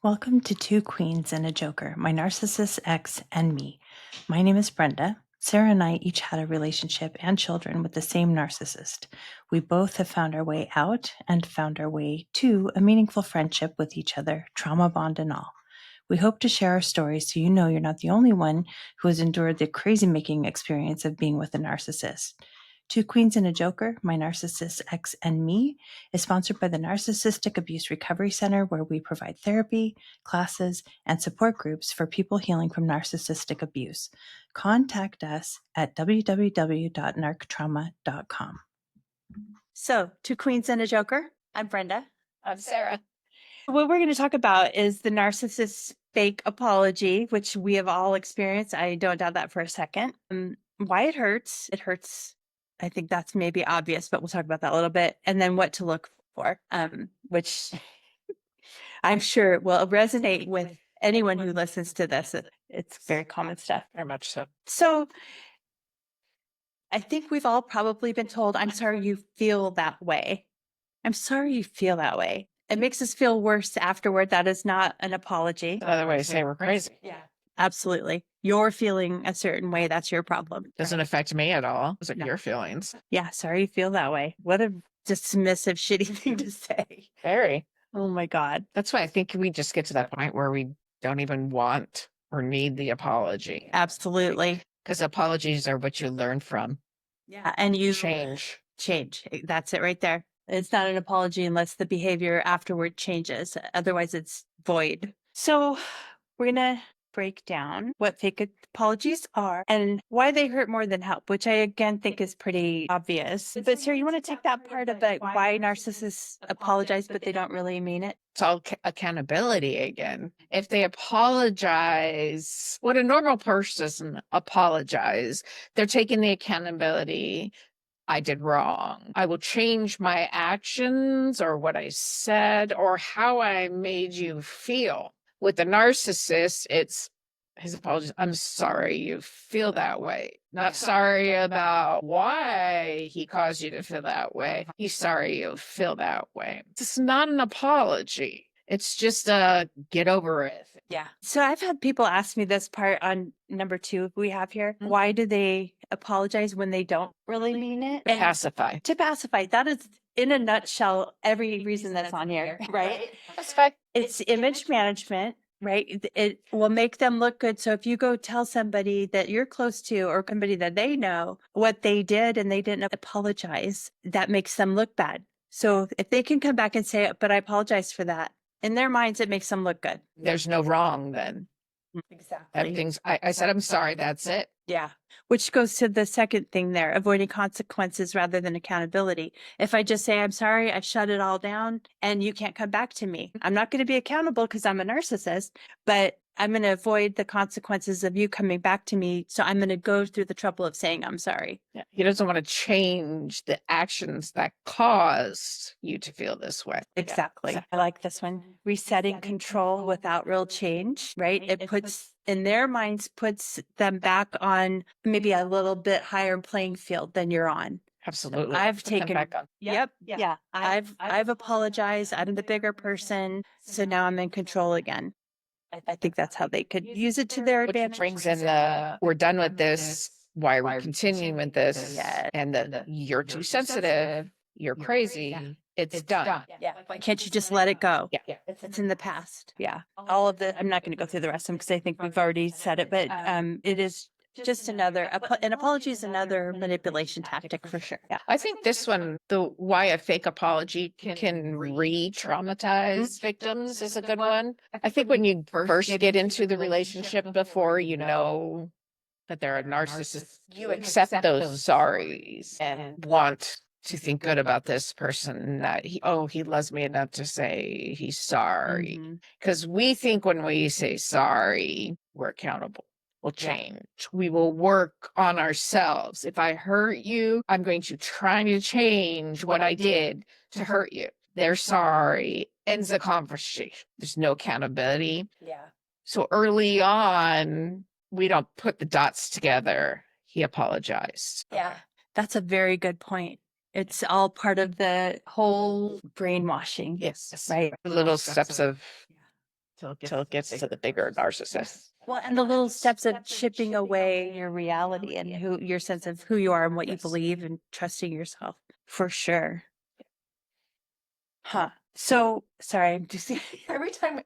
Welcome to Two Queens and a Joker, my narcissist ex and me. My name is Brenda. Sarah and I each had a relationship and children with the same narcissist. We both have found our way out and found our way to a meaningful friendship with each other, trauma bond and all. We hope to share our stories so you know you're not the only one who has endured the crazy-making experience of being with a narcissist. Two Queens and a Joker, my narcissist ex and me, is sponsored by the Narcissistic Abuse Recovery Center, where we provide therapy, classes, and support groups for people healing from narcissistic abuse. Contact us at www.narctrauma.com. So, Two Queens and a Joker, I'm Brenda. I'm Sarah. What we're going to talk about is the narcissist's fake apology, which we have all experienced. I don't doubt that for a second. Why it hurts. It hurts. I think that's maybe obvious, but we'll talk about that a little bit. And then what to look for, which I'm sure will resonate with anyone who listens to this. It's very common stuff. Very much so. So I think we've all probably been told, I'm sorry you feel that way. I'm sorry you feel that way. It makes us feel worse afterward. That is not an apology. Another way to say we're crazy. Yeah, absolutely. You're feeling a certain way. That's your problem. Doesn't affect me at all. Those are No. your feelings. Yeah, sorry you feel that way. What a dismissive, shitty thing to say. Very. Oh my God. That's why I think we just get to that point where we don't even want or need the apology. Absolutely. Because apologies are what you learn from. Yeah. And you Change. That's it right there. It's not an apology unless the behavior afterward changes. Otherwise, it's void. So we're going to break down what fake apologies are and why they hurt more than help, which I again think is pretty obvious. But Sarah, you want to take that part of like why narcissists apologize, but they don't really mean it? It's all accountability again. If they apologize, when a normal person doesn't apologize, they're taking the accountability. I did wrong. I will change my actions or what I said or how I made you feel. With the narcissist, it's his apologies. I'm sorry you feel that way. Not sorry about why he caused you to feel that way. He's sorry you feel that way. It's not an apology. It's just a get over it. Yeah. So I've had people ask me this part on number 2 we have here. Why do they apologize when they don't really mean it? To pacify. To pacify. That is, in a nutshell, every reason that's on here, right? Pacify. It's image management, right? It will make them look good. So if you go tell somebody that you're close to or somebody that they know what they did and they didn't apologize, that makes them look bad. So if they can come back and say, but I apologize for that, in their minds, it makes them look good. There's no wrong then. Exactly. Everything's, I said, I'm sorry. That's it. Yeah. Which goes to the second thing there, avoiding consequences rather than accountability. If I just say, I'm sorry, I shut it all down and you can't come back to me. I'm not going to be accountable because I'm a narcissist, but I'm going to avoid the consequences of you coming back to me. So I'm going to go through the trouble of saying, I'm sorry. Yeah. He doesn't want to change the actions that caused you to feel this way. Exactly. Yeah. I like this one. Resetting control without real change, right? It puts, in their minds, puts them back on maybe a little bit higher playing field than you're on. Absolutely. I've Put them taken, back on. yep, yeah. I've apologized. I'm the bigger person. So now I'm in control again. I think that's how they could use it to their Which advantage. brings in the, we're done with this. Why are we continuing with this? Yeah. And the, you're too sensitive. You're crazy. It's done. Yeah. Why can't you just let it go? Yeah. It's in the past. Yeah. All of the, I'm not going to go through the rest of them because I think we've already said it, but it is just another, an apology is another manipulation tactic for sure. Yeah. I think this one, the why a fake apology can re-traumatize victims is a good one. I think when you first get into the relationship before you know that they're a narcissist, you accept those sorries and want to think good about this person, that he loves me enough to say he's sorry. Because we think when we say sorry, we're accountable. We'll change. We will work on ourselves. If I hurt you, I'm going to try to change what I did to hurt you. They're sorry. Ends the conversation. There's no accountability. Yeah. So early on, we don't put the dots together. He apologized. Yeah. That's a very good point. It's all part of the whole brainwashing. Yes. Right. The little steps of till it gets to the bigger narcissist. Well, and the little steps of chipping away your reality and your sense of who you are and what you believe and trusting yourself, for sure. Huh. So sorry, I'm just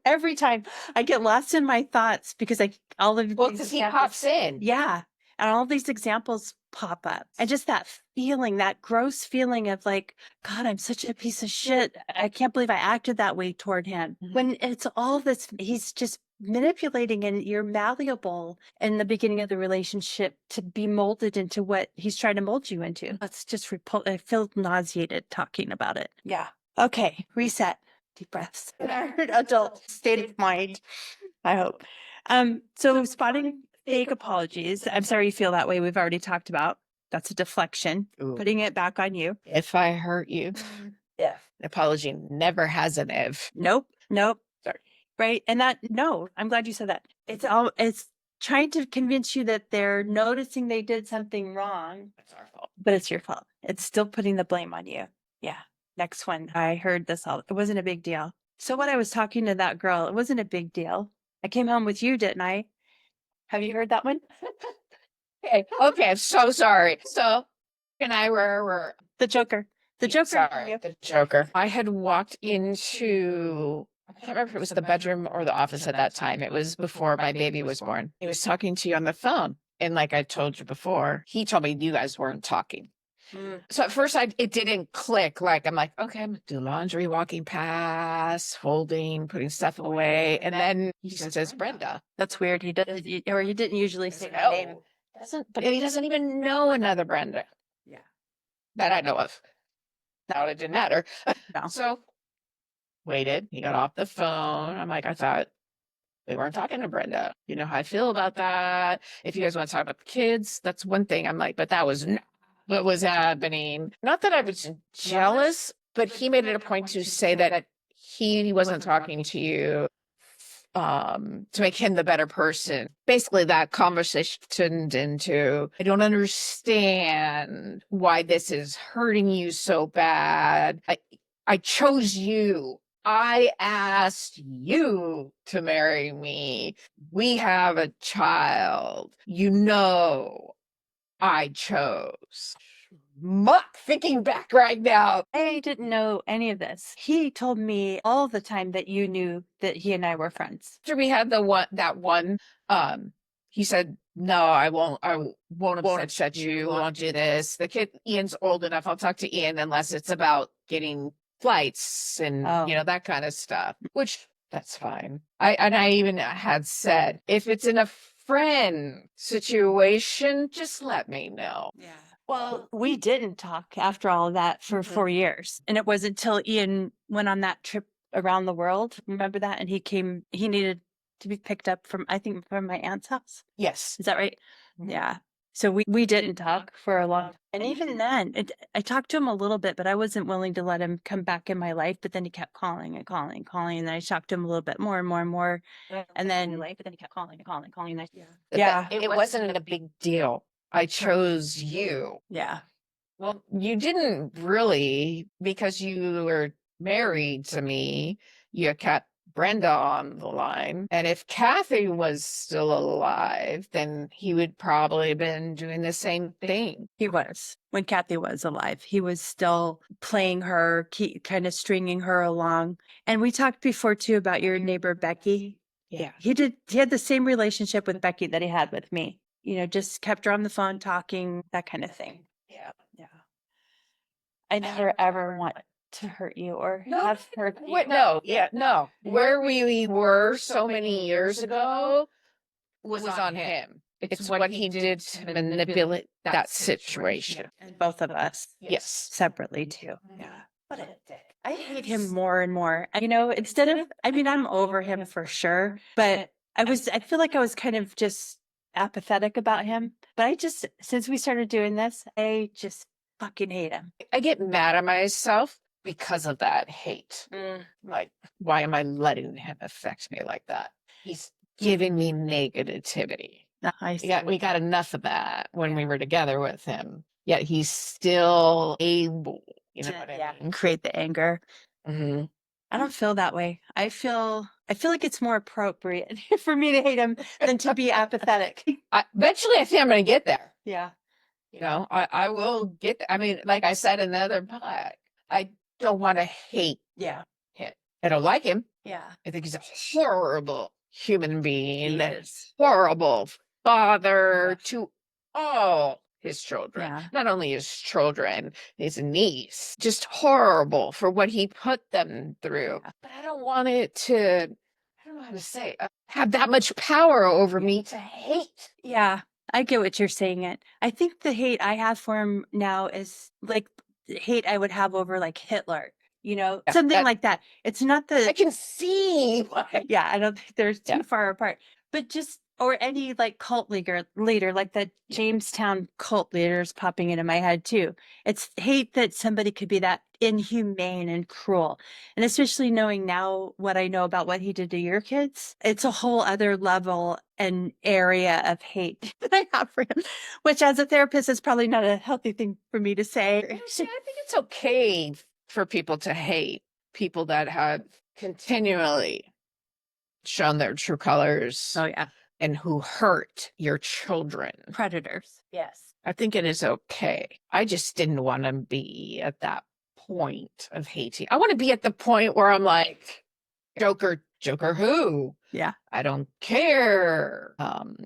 every time I get lost in my thoughts because all of Because he pops in. Yeah. And all these examples pop up. And just that feeling, that gross feeling of like, God, I'm such a piece of shit. I can't believe I acted that way toward him. When it's all this, he's just manipulating, and you're malleable in the beginning of the relationship to be molded into what he's trying to mold you into. That's just I feel nauseated talking about it. Yeah. Okay. Reset. Deep breaths. Our adult state of mind, I hope. So spotting fake apologies. I'm sorry you feel that way. We've already talked about. That's a deflection. Ooh. Putting it back on you. If I hurt you, Yeah. an apology never has an if. Nope. Sorry. Right. And I'm glad you said that. It's trying to convince you that they're noticing they did something wrong. It's our fault. But it's your fault. It's still putting the blame on you. Yeah. Next one. I heard this all. It wasn't a big deal. So when I was talking to that girl, it wasn't a big deal. I came home with you, didn't I? Have you heard that one? Okay, I'm so sorry. So, and I were The Joker. The Joker. sorry, the Joker. I had walked into, I can't remember if it was the bedroom or the office at that time. It was before my baby was born. He was talking to you on the phone. And like I told you before, he told me you guys weren't talking. So at first it didn't click. Like, I'm like, okay, I'm gonna do laundry, walking past, folding, putting stuff away. And then he says, Brenda. That's weird. He didn't usually say my name. But he doesn't even know another Brenda. Yeah. That I know of. Now it didn't matter. No. So waited. He got off the phone. I'm like, I thought we weren't talking to Brenda. You know how I feel about that. If you guys want to talk about the kids, that's one thing. I'm like, but that was not what was happening. Not that I was jealous, but he made it a point to say that he wasn't talking to you to make him the better person. Basically, that conversation turned into, I don't understand why this is hurting you so bad. I chose you. I asked you to marry me. We have a child. You know, I chose. Muck thinking back right now. I didn't know any of this. He told me all the time that you knew that he and I were friends. After we had that one, he said, no, I won't upset you. I won't do this. The kid, Ian's old enough. I'll talk to Ian unless it's about getting flights and, that kind of stuff, which that's fine. I even had said, if it's in a friend situation, just let me know. Yeah. Well, we didn't talk after all of that for 4 years. And it wasn't until Ian went on that trip around the world. Remember that? And he needed to be picked up from my aunt's house. Yes. Is that right? Yeah. So we didn't talk for a long time. And even then, I talked to him a little bit, but I wasn't willing to let him come back in my life. But then he kept calling and calling and calling. And then I talked to him a little bit more and more and more. And then, but then he kept calling and calling and calling. And yeah. It wasn't a big deal. I chose you. Yeah. Well, you didn't really, because you were married to me. You kept Brenda on the line. And if Kathy was still alive, then he would probably have been doing the same thing. He was. When Kathy was alive, he was still playing her, kind of stringing her along. And we talked before too about your neighbor, Becky. Yeah. He had the same relationship with Becky that he had with me. Just kept her on the phone talking, that kind of thing. Yeah. Yeah. I never ever want to hurt you or have hurt you. Wait, no. Where we were so many years ago was on him. It's what he did to manipulate that situation. And both of us. Yes. Separately too. Yeah. What a dick. I hate him more and more. I'm over him for sure, but I feel like I was kind of just apathetic about him. But since we started doing this, I just fucking hate him. I get mad at myself because of that hate. Like, why am I letting him affect me like that? He's giving me negativity. We got enough of that when we were together with him. Yet he's still able, what I mean? Create the anger. Mm-hmm. I don't feel that way. I feel like it's more appropriate for me to hate him than to be apathetic. Eventually, I think I'm going to get there. Yeah. You know, I will get, I mean, like I said in the other pod, I don't want to hate Yeah. him. I don't like him. Yeah. I think he's a horrible human being. He That is. horrible father to all his children. Yeah. Not only his children, his niece. Just horrible for what he put them through. Yeah. But I don't want it to, I don't know how to say, have that much power over me to hate. Yeah. I get what you're saying. It. I think the hate I have for him now is like the hate I would have over like Hitler, you know, Yeah, something that- like that. It's not the I can see why. yeah, I don't think they're too Yeah. far apart. But just or any like cult leader, like the Jamestown cult leaders popping into my head too. It's hate that somebody could be that inhumane and cruel. And especially knowing now what I know about what he did to your kids, it's a whole other level and area of hate that I have for him, which as a therapist is probably not a healthy thing for me to say. See, I think it's okay for people to hate people that have continually shown their true colors Oh yeah. and who hurt your children. Predators. Yes. I think it is okay. I just didn't want to be at that point of hating. I want to be at the point where I'm like, Joker who? Yeah. I don't care.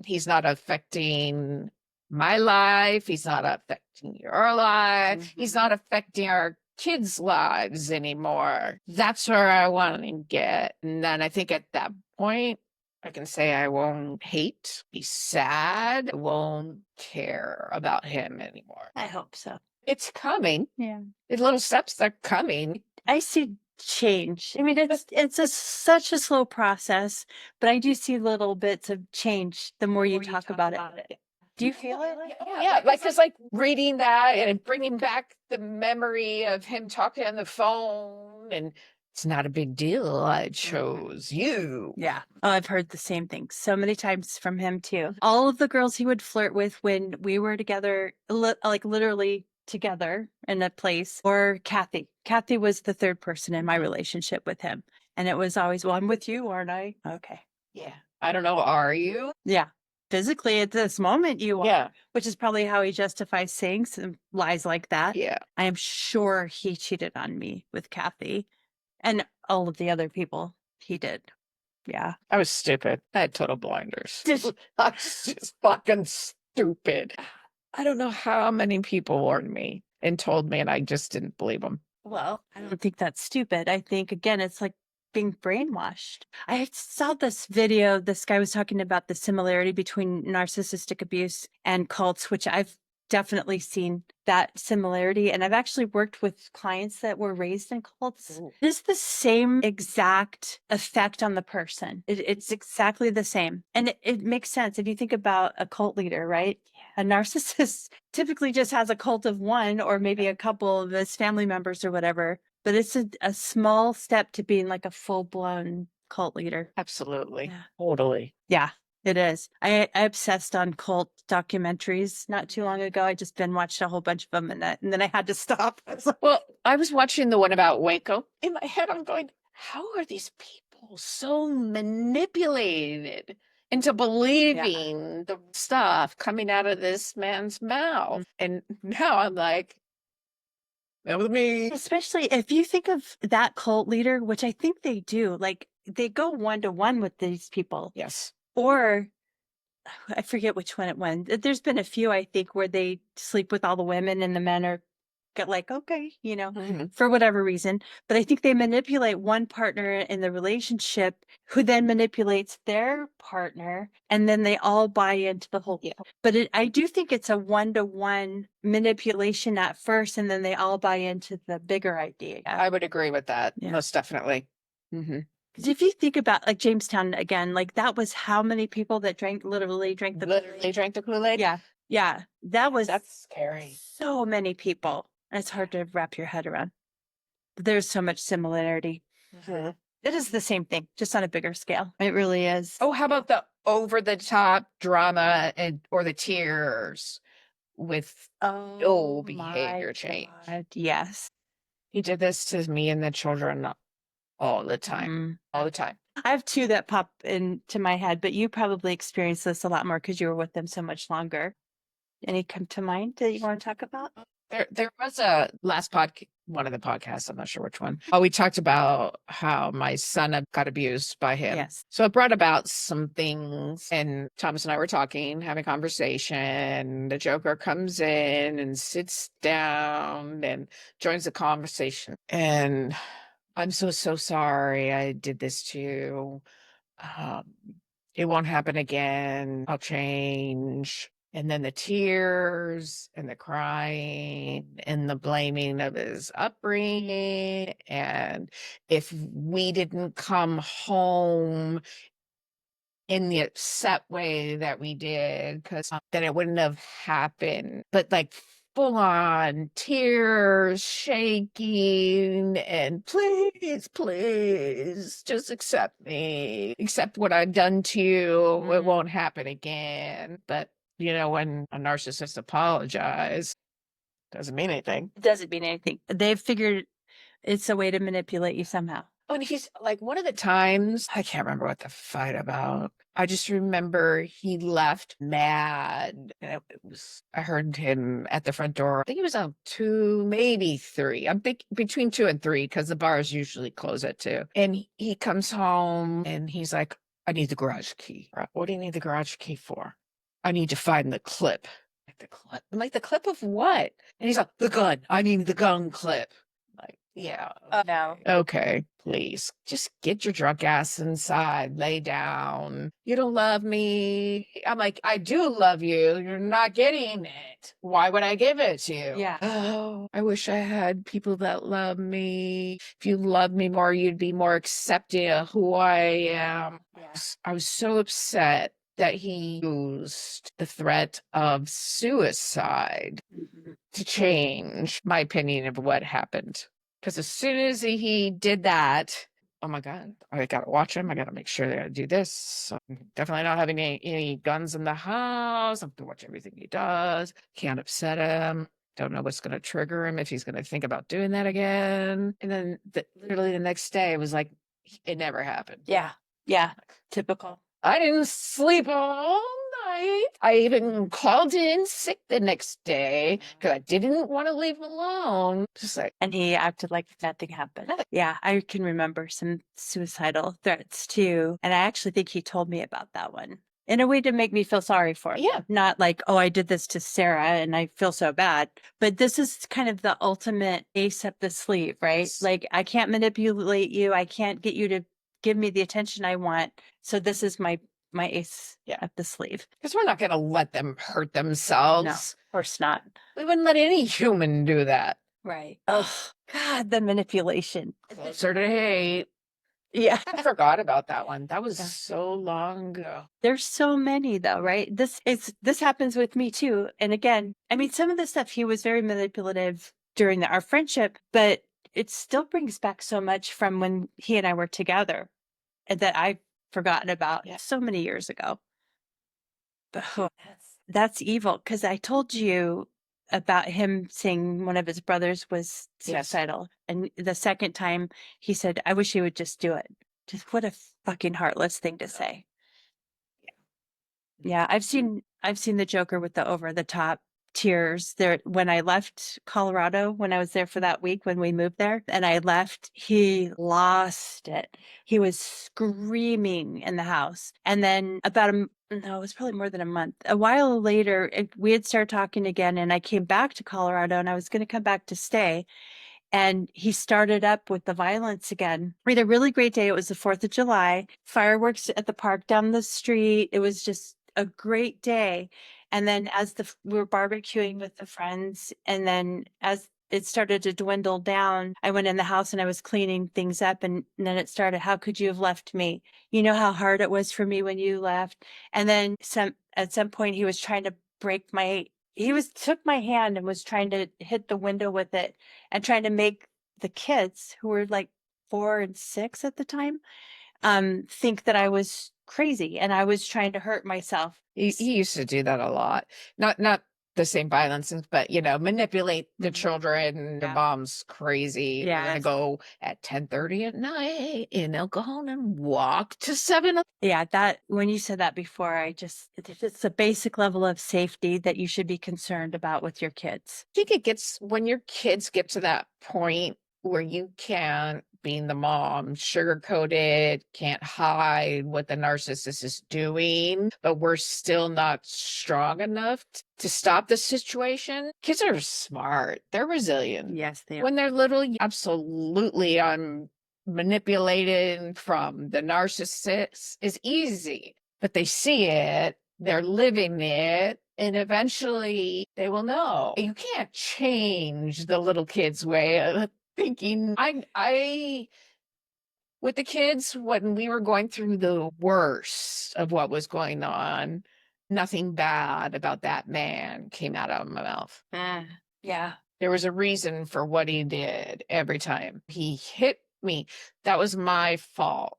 He's not affecting my life. He's not affecting your life. He's not affecting our kids' lives anymore. That's where I want to get. And then I think at that point, I can say I won't hate, be sad, won't care about him anymore. I hope so. It's coming. Yeah. The little steps are coming. I see change. I mean, it's such a slow process, but I do see little bits of change the more you talk about it. Do you feel it? Yeah, like just like reading that and bringing back the memory of him talking on the phone, and it's not a big deal. I chose you. Yeah. Oh, I've heard the same thing so many times from him too. All of the girls he would flirt with when we were together, like literally together in a place, or Kathy. Kathy was the third person in my relationship with him. And it was always, well, I'm with you, aren't I? Okay. Yeah. I don't know. Are you? Yeah. Physically at this moment you are, Yeah. which is probably how he justifies saying some lies like that. Yeah. I am sure he cheated on me with Kathy and all of the other people he did. Yeah. I was stupid. I had total blinders. I was just fucking stupid. I don't know how many people warned me and told me, and I just didn't believe them. Well, I don't think that's stupid. I think, again, it's like being brainwashed. I saw this video. This guy was talking about the similarity between narcissistic abuse and cults, which I've definitely seen that similarity. And I've actually worked with clients that were raised in cults. Ooh. It is the same exact effect on the person. It's exactly the same. And it makes sense if you think about a cult leader, right? A narcissist typically just has a cult of one or maybe a couple of his family members or whatever. But it's a small step to being like a full-blown cult leader. Absolutely. Yeah. Totally. Yeah, it is. I obsessed on cult documentaries not too long ago. I just been watched a whole bunch of them and then I had to stop. Well, I was watching the one about Waco. In my head, I'm going, how are these people so manipulated into believing the stuff coming out of this man's mouth? And now I'm like, that was me. Especially if you think of that cult leader, which I think they do, like they go one-to-one with these people. Yes. Or I forget which one it was. There's been a few, I think, where they sleep with all the women and the men are like, okay, you know, for whatever reason. But I think they manipulate one partner in the relationship who then manipulates their partner. And then they all buy into the whole. Yeah. But I do think it's a one-to-one manipulation at first. And then they all buy into the bigger idea. I would agree with that. Yeah. Most definitely. Because if you think about like Jamestown again, like that was how many people that literally drank the Kool-Aid? Yeah. Yeah. That's scary. So many people. And it's hard to wrap your head around. But there's so much similarity. It is the same thing, just on a bigger scale. It really is. Oh, how about the over-the-top drama or the tears with no behavior change? Yes. He did this to me and the children all the time, Mm. all the time. I have two that pop into my head, but you probably experienced this a lot more because you were with them so much longer. Any come to mind that you want to talk about? There was a last one of the podcasts, I'm not sure which one. Oh, we talked about how my son had got abused by him. Yes. So it brought about some things, and Thomas and I were talking, having a conversation. The Joker comes in and sits down and joins the conversation. And I'm so sorry I did this to you. Um, it won't happen again. I'll change. And then the tears and the crying and the blaming of his upbringing. And if we didn't come home in the upset way that we did, because then it wouldn't have happened. But like full on tears, shaking, and please, just accept me, accept what I've done to you. It won't happen again. But when a narcissist apologizes, doesn't mean anything. It doesn't mean anything. They've figured it's a way to manipulate you somehow. Oh, and he's like, one of the times, I can't remember what the fight about. I just remember he left mad. And I heard him at the front door. I think he was on 2, maybe 3. I'm between 2 and 3 because the bars usually close at 2. And he comes home and he's like, I need the garage key. What do you need the garage key for? I need to find the clip. Like the clip? I'm like, the clip of what? And he's like, the gun. I need the gun clip. Like, yeah. No. Okay, please. Just get your drunk ass inside. Lay down. You don't love me. I'm like, I do love you. You're not getting it. Why would I give it to you? Yeah. Oh, I wish I had people that love me. If you loved me more, you'd be more accepting of who I am. Yeah. I was so upset that he used the threat of suicide to change my opinion of what happened. Because as soon as he did that, oh my God, I got to watch him. I got to make sure that I do this. I'm definitely not having any guns in the house. I have to watch everything he does. Can't upset him. Don't know what's going to trigger him if he's going to think about doing that again. And then literally the next day, it was like, it never happened. Yeah. Yeah. Typical. I didn't sleep all night. I even called in sick the next day because I didn't want to leave him alone. Just like, And he acted like nothing happened. Yeah, I can remember some suicidal threats too. And I actually think he told me about that one in a way to make me feel sorry for him. Yeah. Not like, oh, I did this to Sarah and I feel so bad. But this is kind of the ultimate ace up the sleeve, right? Yes. Like, I can't manipulate you. I can't get you to give me the attention I want. So this is my ace up the sleeve. Because we're not going to let them hurt themselves. No, of course not. We wouldn't let any human do that. Right. Oh, God, the manipulation. Closer to hate. Yeah. I forgot about that one. That was so long ago. There's so many though, right? This happens with me too. And again, I mean, some of the stuff he was very manipulative during our friendship, but it still brings back so much from when he and I were together and that I've forgotten about so many years ago. But that's evil because I told you about him saying one of his brothers was suicidal. And the second time he said, I wish he would just do it. Just what a fucking heartless thing to say. Yeah, I've seen the Joker with the over the top tears there when I left Colorado, when I was there for that week when we moved there and I left, he lost it. He was screaming in the house. And then no, it was probably more than a month. A while later, we had started talking again and I came back to Colorado and I was going to come back to stay. And he started up with the violence again. We had a really great day. It was the 4th of July, fireworks at the park down the street. It was just a great day. And then as we were barbecuing with the friends, and then as it started to dwindle down, I went in the house and I was cleaning things up. And then it started, how could you have left me? You know how hard it was for me when you left. And then at some point he was trying to took my hand and was trying to hit the window with it and trying to make the kids who were like 4 and 6 at the time, think that I was crazy and I was trying to hurt myself. He used to do that a lot. Not the same violence, but manipulate the children. The mom's crazy. Yeah. We're gonna go at 10:30 at night in El Cajon and walk to 7. Yeah, that when you said that before, it's a basic level of safety that you should be concerned about with your kids. I think it gets when your kids get to that point where you can't, being the mom, sugarcoat it, can't hide what the narcissist is doing, but we're still not strong enough to stop the situation. Kids are smart. They're resilient. Yes, they are. When they're little, absolutely, I'm manipulated from the narcissist is easy, but they see it, they're living it, and eventually they will know. You can't change the little kid's way of thinking. I with the kids, when we were going through the worst of what was going on, nothing bad about that man came out of my mouth. Yeah. There was a reason for what he did every time. He hit me. That was my fault.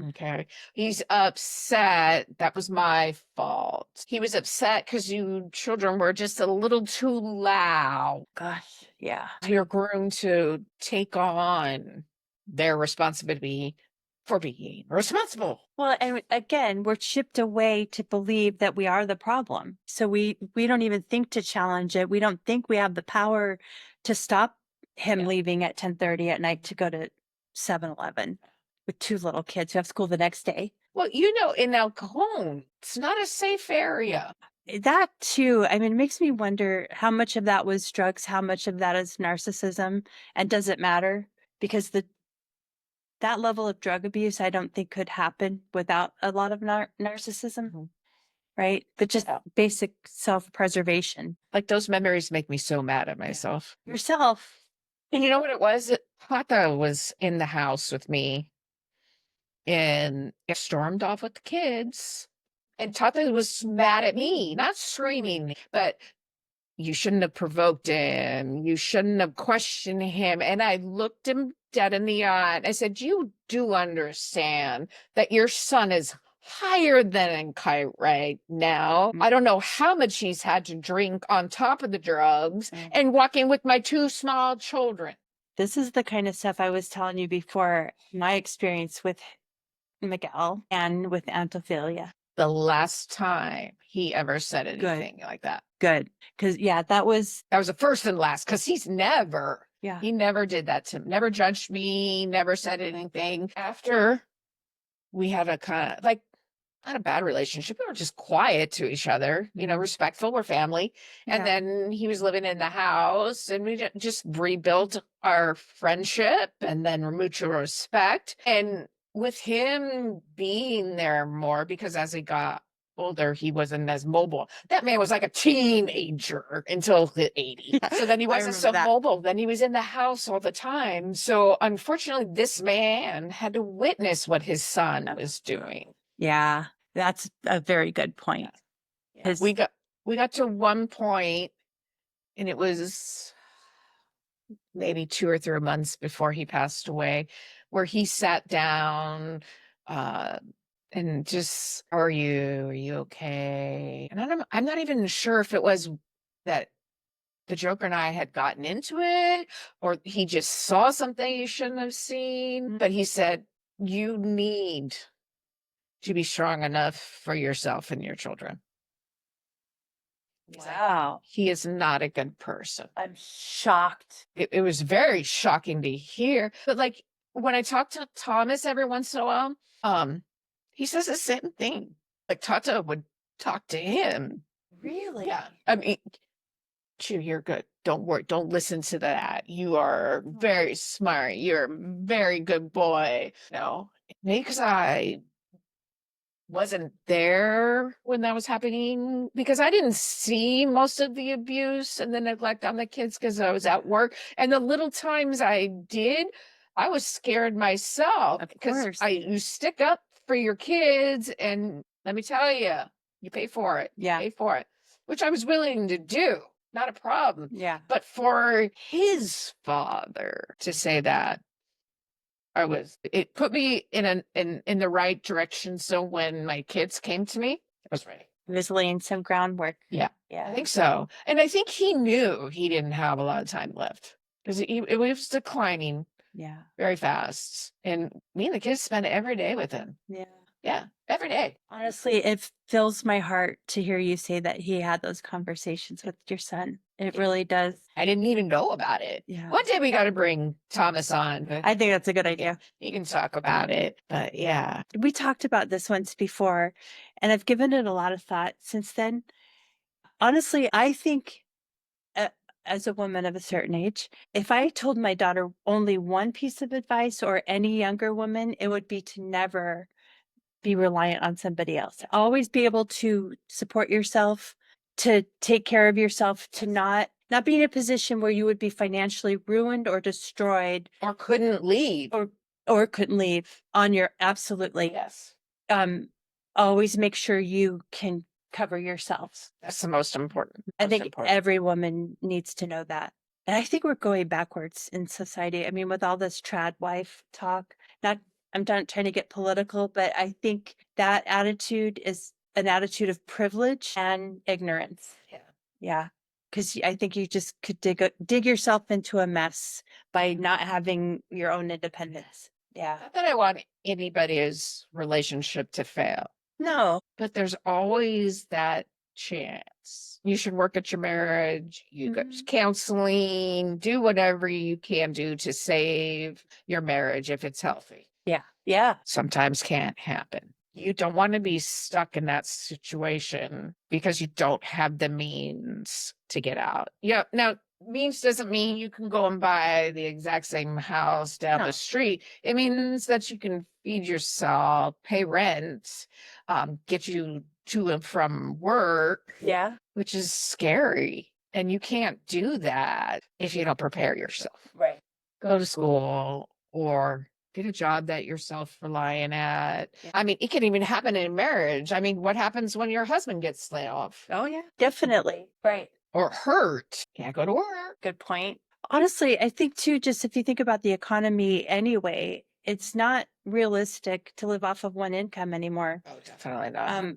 Okay. He's upset. That was my fault. He was upset because you children were just a little too loud. Gosh, yeah. You're groomed to take on their responsibility for being responsible. Well, and again, we're chipped away to believe that we are the problem. So we don't even think to challenge it. We don't think we have the power to stop him leaving at 10:30 at night to go to 7-Eleven with two little kids who have school the next day. Well, in El Cajon, it's not a safe area. That too, I mean, it makes me wonder how much of that was drugs, how much of that is narcissism, and does it matter? Because that level of drug abuse, I don't think could happen without a lot of narcissism, right? But just basic self-preservation. Like those memories make me so mad at myself. Yourself. And you know what it was? Tata was in the house with me and it stormed off with the kids. And Tata was mad at me, not screaming, but you shouldn't have provoked him. You shouldn't have questioned him. And I looked him dead in the eye. And I said, you do understand that your son is higher than a kite right now. I don't know how much he's had to drink on top of the drugs and walking with my two small children. This is the kind of stuff I was telling you before, my experience with Miguel and with Aunt Ophelia. The last time he ever said anything like that. Good. Because, that was the first and last, because he never did that to me, never judged me, never said anything. After we had a kind of not a bad relationship, we were just quiet to each other, respectful, we're family. And then he was living in the house and we just rebuilt our friendship and then mutual respect. And with him being there more, because as he got older, he wasn't as mobile. That man was like a teenager until the 80s. So then he wasn't so mobile. Then he was in the house all the time. So unfortunately, this man had to witness what his son was doing. Yeah, that's a very good point. Yeah. We got to one point, and it was maybe 2 or 3 months before he passed away, where he sat down and just, are you okay? And I'm not even sure if it was that the Joker and I had gotten into it, or he just saw something you shouldn't have seen. But he said, you need to be strong enough for yourself and your children. Wow. He is not a good person. I'm shocked. It was very shocking to hear. But when I talk to Thomas every once in a while, he says the same thing. Like Tata would talk to him. Really? Yeah. I mean, you're good. Don't worry. Don't listen to that. You are very smart. You're a very good boy. No, maybe because I wasn't there when that was happening, because I didn't see most of the abuse and the neglect on the kids because I was at work. And the little times I did, I was scared myself because you stick up for your kids. And let me tell you, you pay for it. Yeah. You pay for it, which I was willing to do. Not a problem. Yeah. But for his father to say that, it put me in the right direction. So when my kids came to me, I was ready. He was laying some groundwork. Yeah. Yeah. I think so. And I think he knew he didn't have a lot of time left because it was declining Yeah. very fast. And me and the kids spent every day with him. Yeah. Yeah, every day. Honestly, it fills my heart to hear you say that he had those conversations with your son. It really does. I didn't even know about it. Yeah. One day we got to bring Thomas on. But I think that's a good idea. he can talk about it. But yeah. We talked about this once before, and I've given it a lot of thought since then. Honestly, I think as a woman of a certain age, if I told my daughter only one piece of advice, or any younger woman, it would be to never be reliant on somebody else. Always be able to support yourself, to take care of yourself, to not be in a position where you would be financially ruined or destroyed, Or couldn't leave. or couldn't leave on your absolutely. Yes. Always make sure you can cover yourselves. That's the most important. I think every woman needs to know that. And I think we're going backwards in society. I mean, with all this trad wife talk, I'm not trying to get political, but I think that attitude is an attitude of privilege and ignorance. Yeah. Yeah. Because I think you just could dig yourself into a mess by not having your own independence. Yeah. Not that I want anybody's relationship to fail. No. But there's always that chance. You should work at your marriage, you go to counseling, do whatever you can do to save your marriage if it's healthy. Yeah. Yeah. Sometimes can't happen. You don't want to be stuck in that situation because you don't have the means to get out. Yeah. Now, means doesn't mean you can go and buy the exact same house down the street. It means that you can feed yourself, pay rent, get you to and from work. Yeah. Which is scary. And you can't do that if you don't prepare yourself. Right. Go to school or get a job that you're self-reliant at. Yeah. I mean, it can even happen in marriage. I mean, what happens when your husband gets laid off? Oh, yeah. Definitely. Right. Or hurt. Can't go to work. Good point. Honestly, I think too, just if you think about the economy anyway, it's not realistic to live off of one income anymore. Oh, definitely not.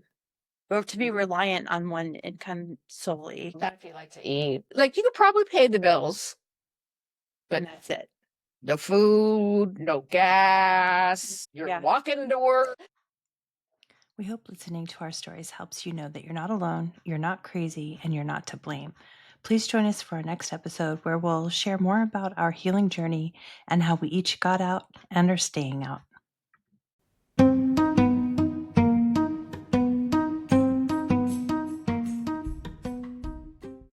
Or to be reliant on one income solely. Not if you like to eat. Like, you could probably pay the bills, but And that's it. no food, no gas. You're walking to work. We hope listening to our stories helps you know that you're not alone, you're not crazy, and you're not to blame. Please join us for our next episode where we'll share more about our healing journey and how we each got out and are staying out.